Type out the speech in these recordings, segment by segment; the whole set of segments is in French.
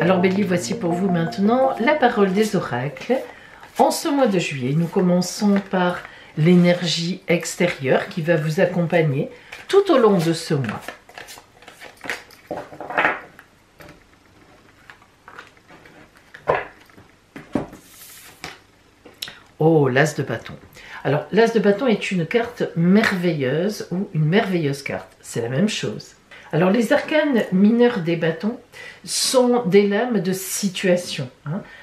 Alors Bélier, voici pour vous maintenant la parole des oracles. En ce mois de juillet, nous commençons par l'énergie extérieure qui va vous accompagner tout au long de ce mois. Oh, l'As de bâton. Alors, l'As de bâton est une carte merveilleuse ou une merveilleuse carte. C'est la même chose. Alors, les arcanes mineurs des bâtons sont des lames de situation.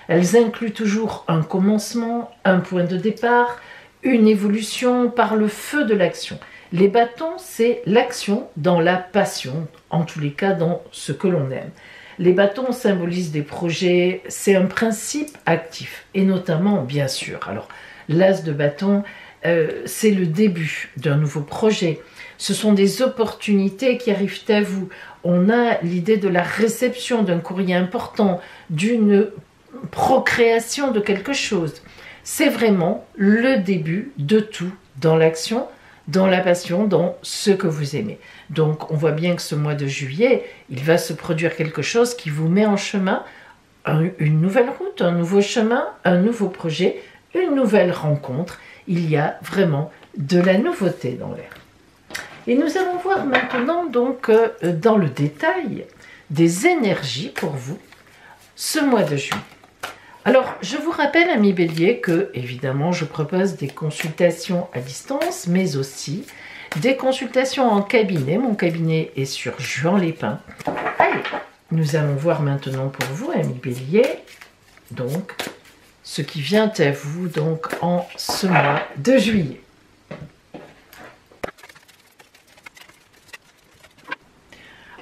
Elles incluent toujours un commencement, un point de départ, une évolution par le feu de l'action. Les bâtons, c'est l'action dans la passion, en tous les cas dans ce que l'on aime. Les bâtons symbolisent des projets, c'est un principe actif, et notamment, bien sûr, alors l'As de bâton, c'est le début d'un nouveau projet. Ce sont des opportunités qui arrivent à vous. On a l'idée de la réception d'un courrier important, d'une procréation de quelque chose. C'est vraiment le début de tout dans l'action, dans la passion, dans ce que vous aimez. Donc, on voit bien que ce mois de juillet, il va se produire quelque chose qui vous met en chemin une nouvelle route, un nouveau chemin, un nouveau projet, une nouvelle rencontre. Il y a vraiment de la nouveauté dans l'air. Et nous allons voir maintenant donc dans le détail des énergies pour vous ce mois de juillet. Alors, je vous rappelle, amis Bélier, que évidemment, je propose des consultations à distance, mais aussi des consultations en cabinet. Mon cabinet est sur Juan-les-Pins. Allez, nous allons voir maintenant pour vous, amis Bélier, donc, ce qui vient à vous donc en ce mois de juillet.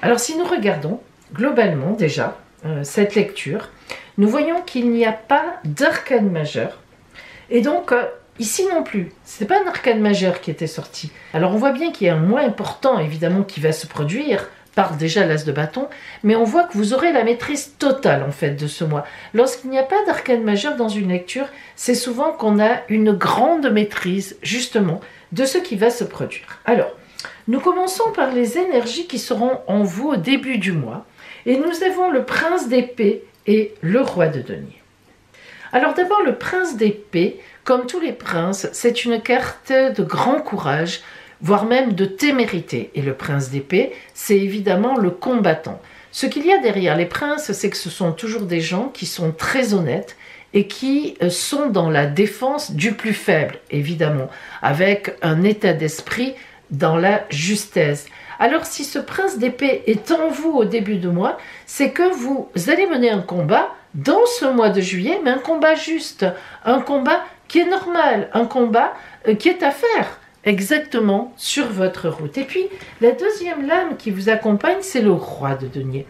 Alors, si nous regardons globalement déjà cette lecture, nous voyons qu'il n'y a pas d'arcane majeur. Et donc, ici non plus, ce n'est pas un arcane majeur qui était sorti. Alors, on voit bien qu'il y a un mois important, évidemment, qui va se produire par déjà l'As de bâton, mais on voit que vous aurez la maîtrise totale, en fait, de ce mois. Lorsqu'il n'y a pas d'arcane majeur dans une lecture, c'est souvent qu'on a une grande maîtrise, justement, de ce qui va se produire. Alors, nous commençons par les énergies qui seront en vous au début du mois. Et nous avons le prince d'épée et le roi de denier. Alors d'abord, le prince d'épée, comme tous les princes, c'est une carte de grand courage, voire même de témérité. Et le prince d'épée, c'est évidemment le combattant. Ce qu'il y a derrière les princes, c'est que ce sont toujours des gens qui sont très honnêtes et qui sont dans la défense du plus faible, évidemment, avec un état d'esprit dans la justesse. Alors si ce prince d'épée est en vous au début de mois, c'est que vous allez mener un combat dans ce mois de juillet, mais un combat juste, un combat qui est normal, un combat qui est à faire exactement sur votre route. Et puis la deuxième lame qui vous accompagne, c'est le roi de denier.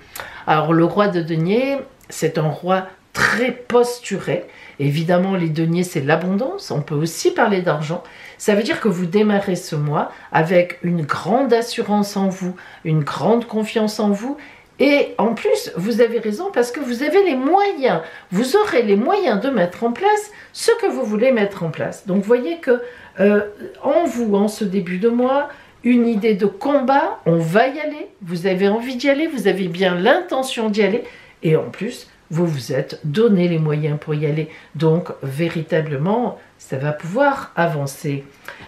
Alors le roi de denier, c'est un roi très posturé. Évidemment, les deniers, c'est l'abondance. On peut aussi parler d'argent. Ça veut dire que vous démarrez ce mois avec une grande assurance en vous, une grande confiance en vous. Et en plus, vous avez raison parce que vous avez les moyens. Vous aurez les moyens de mettre en place ce que vous voulez mettre en place. Donc, vous voyez que en vous, en ce début de mois, une idée de combat, on va y aller. Vous avez envie d'y aller, vous avez bien l'intention d'y aller. Et en plus, vous vous êtes donné les moyens pour y aller. Donc, véritablement, ça va pouvoir avancer.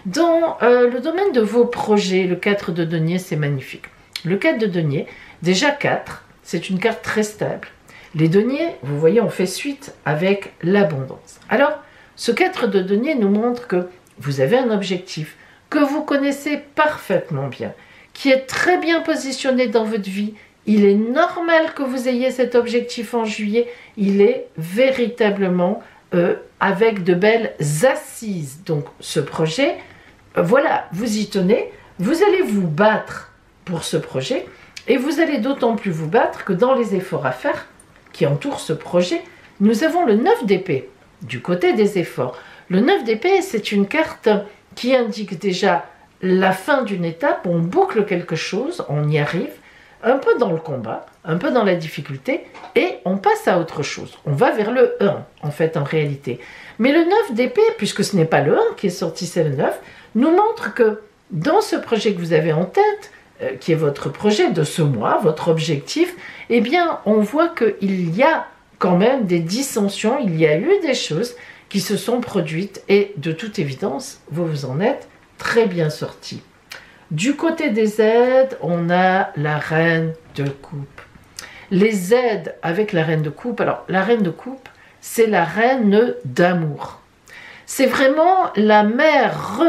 Dans le domaine de vos projets, le 4 de denier, c'est magnifique. Le 4 de denier, déjà 4, c'est une carte très stable. Les deniers, vous voyez, on fait suite avec l'abondance. Alors, ce 4 de denier nous montre que vous avez un objectif que vous connaissez parfaitement bien, qui est très bien positionné dans votre vie. Il est normal que vous ayez cet objectif en juillet. Il est véritablement avec de belles assises. Donc ce projet, voilà, vous y tenez. Vous allez vous battre pour ce projet. Et vous allez d'autant plus vous battre que dans les efforts à faire qui entourent ce projet, nous avons le 9 d'épée du côté des efforts. Le 9 d'épée, c'est une carte qui indique déjà la fin d'une étape. On boucle quelque chose, on y arrive. Un peu dans le combat, un peu dans la difficulté, et on passe à autre chose. On va vers le 1, en fait, en réalité. Mais le 9 d'épée, puisque ce n'est pas le 1 qui est sorti, c'est le 9, nous montre que dans ce projet que vous avez en tête, qui est votre projet de ce mois, votre objectif, eh bien, on voit qu'il y a quand même des dissensions, il y a eu des choses qui se sont produites et de toute évidence, vous vous en êtes très bien sortis. Du côté des aides, on a la reine de coupe. Les aides avec la reine de coupe, alors la reine de coupe, c'est la reine d'amour. C'est vraiment la mère,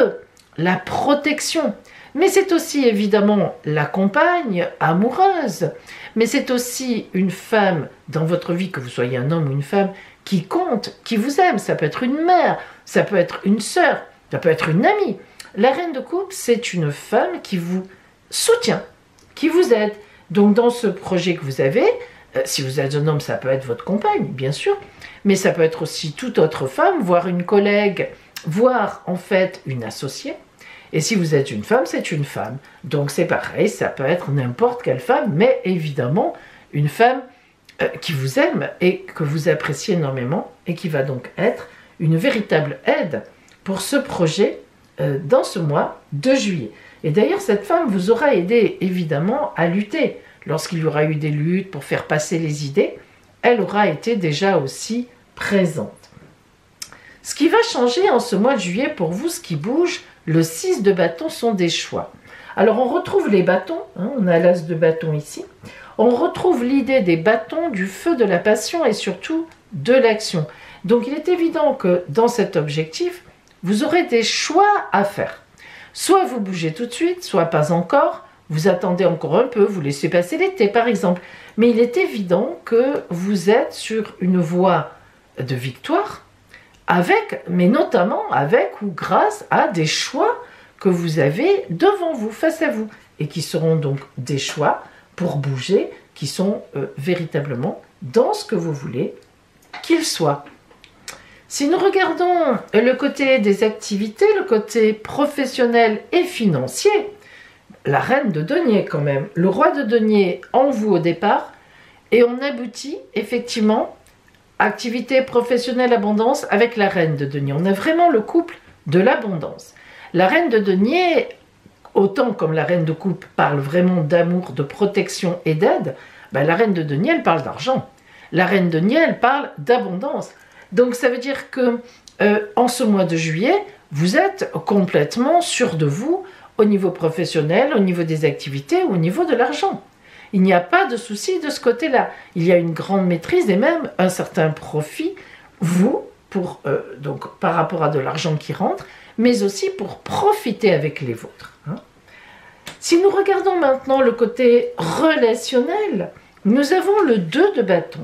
la protection. Mais c'est aussi évidemment la compagne amoureuse. Mais c'est aussi une femme dans votre vie, que vous soyez un homme ou une femme, qui compte, qui vous aime. Ça peut être une mère, ça peut être une sœur, ça peut être une amie. La reine de coupe, c'est une femme qui vous soutient, qui vous aide. Donc dans ce projet que vous avez, si vous êtes un homme, ça peut être votre compagne, bien sûr, mais ça peut être aussi toute autre femme, voire une collègue, voire en fait une associée. Et si vous êtes une femme, c'est une femme. Donc c'est pareil, ça peut être n'importe quelle femme, mais évidemment une femme qui vous aime et que vous appréciez énormément et qui va donc être une véritable aide pour ce projet dans ce mois de juillet. Et d'ailleurs, cette femme vous aura aidé évidemment à lutter. Lorsqu'il y aura eu des luttes pour faire passer les idées, elle aura été déjà aussi présente. Ce qui va changer en ce mois de juillet pour vous, ce qui bouge, le 6 de bâton sont des choix. Alors on retrouve les bâtons, on a l'as de bâton ici, on retrouve l'idée des bâtons, du feu de la passion et surtout de l'action. Donc il est évident que dans cet objectif, vous aurez des choix à faire. Soit vous bougez tout de suite, soit pas encore, vous attendez encore un peu, vous laissez passer l'été par exemple. Mais il est évident que vous êtes sur une voie de victoire, mais notamment avec ou grâce à des choix que vous avez devant vous, face à vous, et qui seront donc des choix pour bouger, qui sont véritablement dans ce que vous voulez qu'ils soient. Si nous regardons le côté des activités, le côté professionnel et financier, la reine de denier quand même, le roi de denier en vous au départ, et on aboutit effectivement activité professionnelle, abondance avec la reine de denier. On a vraiment le couple de l'abondance. La reine de denier, autant comme la reine de coupe parle vraiment d'amour, de protection et d'aide, la reine de denier, elle parle d'argent. La reine de denier, elle parle d'abondance. Donc ça veut dire que en ce mois de juillet, vous êtes complètement sûr de vous au niveau professionnel, au niveau des activités, au niveau de l'argent. Il n'y a pas de souci de ce côté-là. Il y a une grande maîtrise et même un certain profit, donc par rapport à de l'argent qui rentre, mais aussi pour profiter avec les vôtres. Si nous regardons maintenant le côté relationnel, nous avons le 2 de bâton.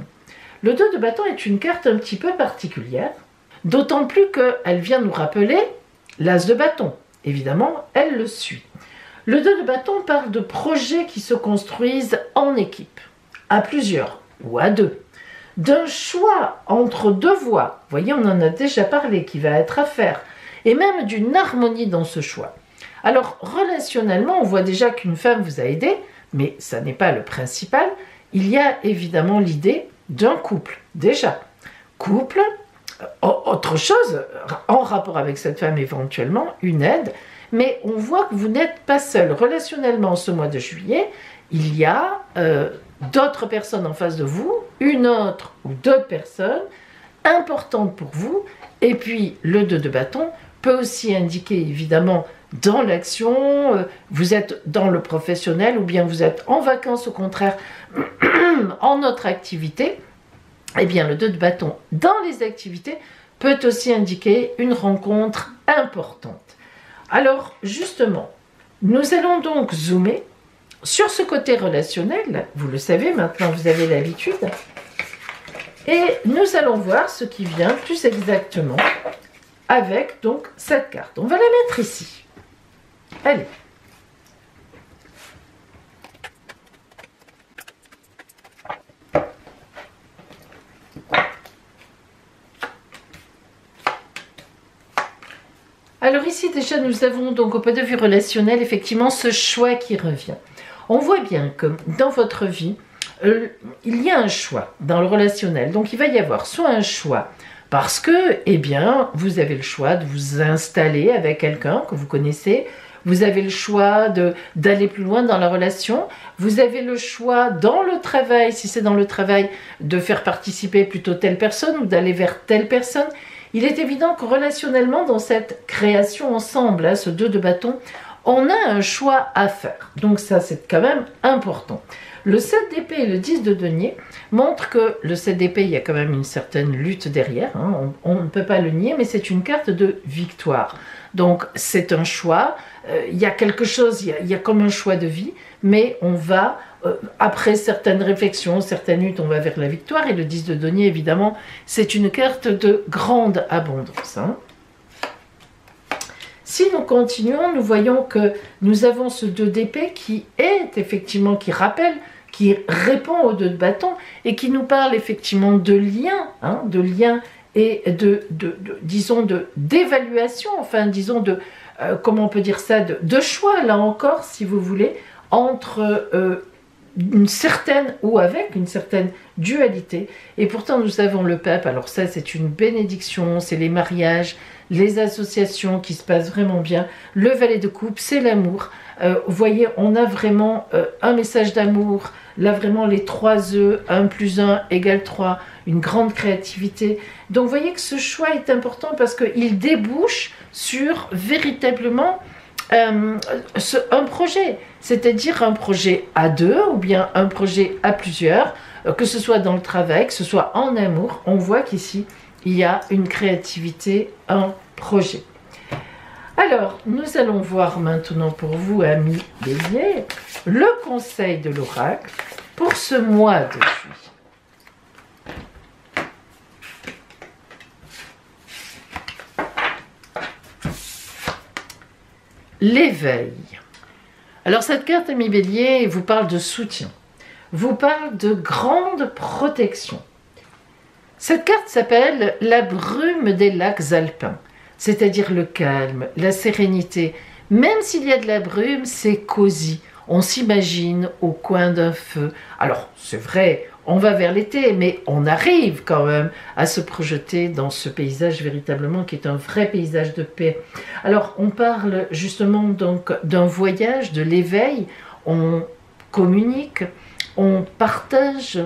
Le 2 de bâton est une carte un petit peu particulière, d'autant plus qu'elle vient nous rappeler l'as de bâton. Évidemment, elle le suit. Le 2 de bâton parle de projets qui se construisent en équipe, à plusieurs ou à deux, d'un choix entre deux voies, vous voyez, on en a déjà parlé, qui va être à faire, et même d'une harmonie dans ce choix. Alors, relationnellement, on voit déjà qu'une femme vous a aidé, mais ça n'est pas le principal. Il y a évidemment l'idée d'un couple, déjà. Couple, autre chose, en rapport avec cette femme éventuellement, une aide, mais on voit que vous n'êtes pas seul. Relationnellement, ce mois de juillet, il y a d'autres personnes en face de vous, une autre ou d'autres personnes importantes pour vous, et puis le 2 de bâton peut aussi indiquer évidemment dans l'action, vous êtes dans le professionnel ou bien vous êtes en vacances au contraire en autre activité. Eh bien le 2 de bâton dans les activités peut aussi indiquer une rencontre importante. Alors justement, nous allons donc zoomer sur ce côté relationnel, vous le savez maintenant, vous avez l'habitude, et nous allons voir ce qui vient plus exactement avec donc cette carte. On va la mettre ici. Allez. Alors ici déjà nous avons donc au point de vue relationnel effectivement ce choix qui revient. On voit bien que dans votre vie, il y a un choix dans le relationnel. Donc il va y avoir soit un choix parce que, eh bien, vous avez le choix de vous installer avec quelqu'un que vous connaissez, Vous avez le choix d'aller plus loin dans la relation. Vous avez le choix dans le travail, si c'est dans le travail, de faire participer plutôt telle personne ou d'aller vers telle personne. Il est évident que relationnellement, dans cette création ensemble, hein, ce 2 de bâton, on a un choix à faire. Donc ça, c'est quand même important. Le 7 d'épée et le 10 de denier montrent que le 7 d'épée, il y a quand même une certaine lutte derrière. Hein, on ne peut pas le nier, mais c'est une carte de victoire. Donc c'est un choix. Il y a quelque chose, il y a comme un choix de vie, mais on va, après certaines réflexions, certaines luttes, on va vers la victoire. Et le 10 de denier, évidemment, c'est une carte de grande abondance. Hein. Si nous continuons, nous voyons que nous avons ce 2 d'épée qui est effectivement, qui rappelle, qui répond au 2 de bâton et qui nous parle effectivement de lien, hein, de lien et disons, d'évaluation, enfin, disons, comment on peut dire ça, de choix, là encore, si vous voulez, entre une certaine ou avec une certaine dualité. Et pourtant, nous avons le pape. Alors ça, c'est une bénédiction, c'est les mariages, les associations qui se passent vraiment bien. Le valet de coupe, c'est l'amour. Vous voyez, on a vraiment un message d'amour. Là, vraiment, les 3 œufs, 1 plus 1 égale 3, une grande créativité. Donc, vous voyez que ce choix est important parce qu'il débouche sur véritablement un projet, c'est-à-dire un projet à 2 ou bien un projet à plusieurs, que ce soit dans le travail, que ce soit en amour. On voit qu'ici, il y a une créativité, un projet. Alors, nous allons voir maintenant pour vous, amis Bélier, le conseil de l'oracle pour ce mois de juillet. L'éveil. Alors cette carte, ami Bélier, vous parle de soutien, vous parle de grande protection. Cette carte s'appelle la brume des lacs alpins, c'est-à-dire le calme, la sérénité. Même s'il y a de la brume, c'est cosy. On s'imagine au coin d'un feu. Alors, c'est vrai, on va vers l'été, mais on arrive quand même à se projeter dans ce paysage véritablement qui est un vrai paysage de paix. Alors, on parle justement donc d'un voyage, de l'éveil. On communique, on partage,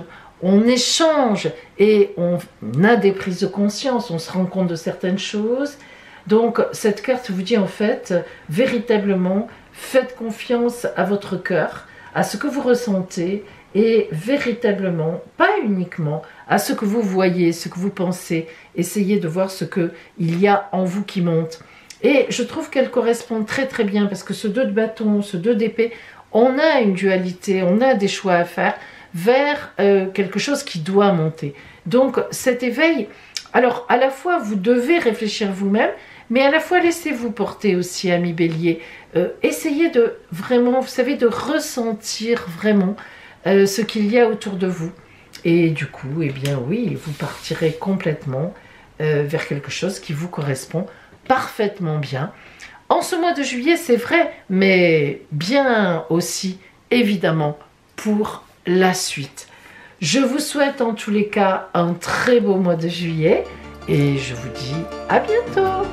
on échange et on a des prises de conscience, on se rend compte de certaines choses. Donc, cette carte vous dit en fait, véritablement, faites confiance à votre cœur, à ce que vous ressentez et véritablement, pas uniquement, à ce que vous voyez, ce que vous pensez. Essayez de voir ce qu'il y a en vous qui monte. Et je trouve qu'elle correspond très très bien parce que ce 2 de bâton, ce 2 d'épée, on a une dualité, on a des choix à faire vers quelque chose qui doit monter. Donc cet éveil, alors à la fois vous devez réfléchir vous-même, mais à la fois laissez-vous porter aussi, ami Bélier. Essayez de vraiment, vous savez, de ressentir vraiment ce qu'il y a autour de vous. Et du coup, eh bien oui, vous partirez complètement vers quelque chose qui vous correspond parfaitement bien. En ce mois de juillet, c'est vrai, mais bien aussi, évidemment, pour la suite. Je vous souhaite en tous les cas un très beau mois de juillet et je vous dis à bientôt.